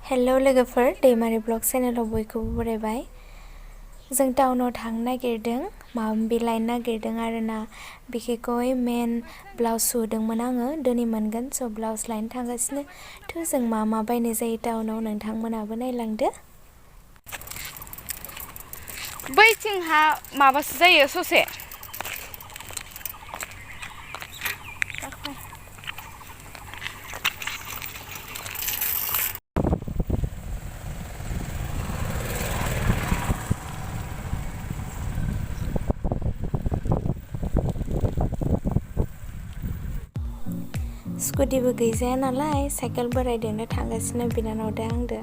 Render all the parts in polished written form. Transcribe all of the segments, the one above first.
Hello लोगोफोर, दैमारि blog चेनेलाव बयखौबो बरायबाय। जों टाउनाव थांनो नागिरदों, माबा माबि लायनो नागिरदों आरोना। बिखेखौहाय मेन ब्लाउस सुदोंमोन आङो, दिनै मोनगोन। स' ब्लाउस लायनो थांगासिनो। थ' जों मा बायनाय जायो टाउनाव, नोंथांमोनाबो नायलांदो। बैथिंहा माबासो जायो ससे। स्कुटिबो गैजाया नालाय, साइकेल बोरायदोंनो थांगासिनो बिनानावदो आंदो।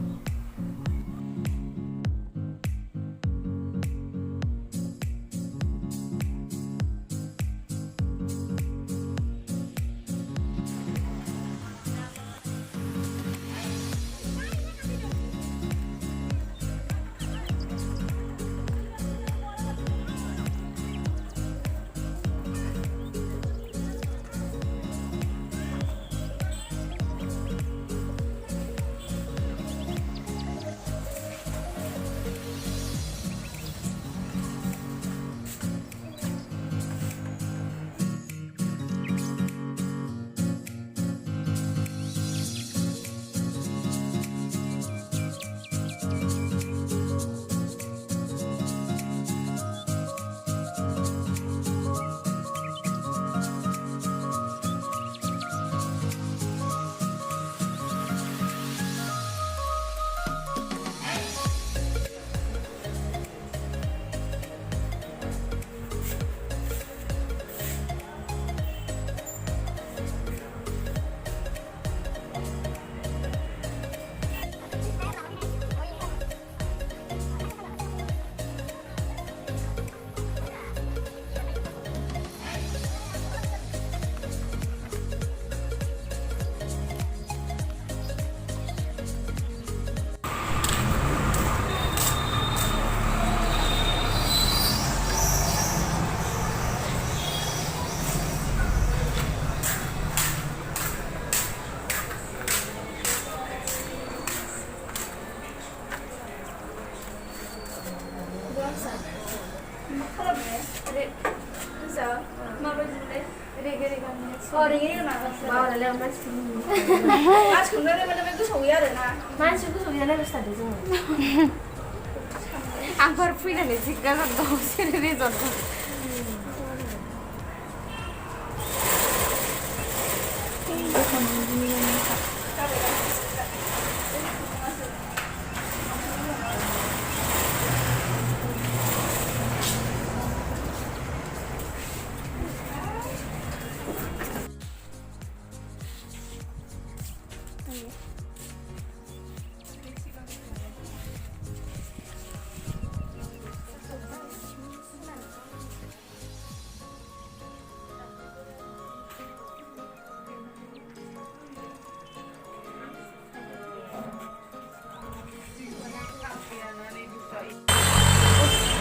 आंफोर फैनानै जिग्गा जादों सिरि रिजर्ट।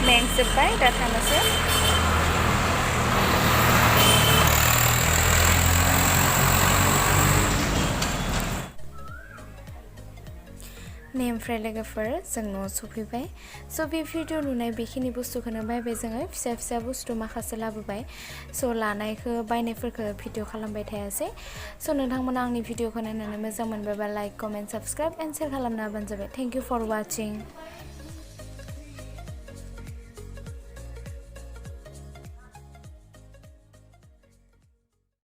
मेंजोब्बाय, दा थांनोसै। ओमफ्राय लोगोफोर, जों न'आव सफैबाय। स' बे भिडिअ नुनाय बेखिनि बुस्थुखौनो बायबाय जोङो, फिसा फिसा बुस्थु माखासे लाबोबाय। स' लानायखौ बायनायफोरखौ भिडिअ खालामबाय थायासै। स' नोंथांमोना आंनि भिडिअखौ नायनानै मोजां मोनबायबा like, comment, subscribe and share खालामना होबानो जाबाय। Thank you for वाचिं।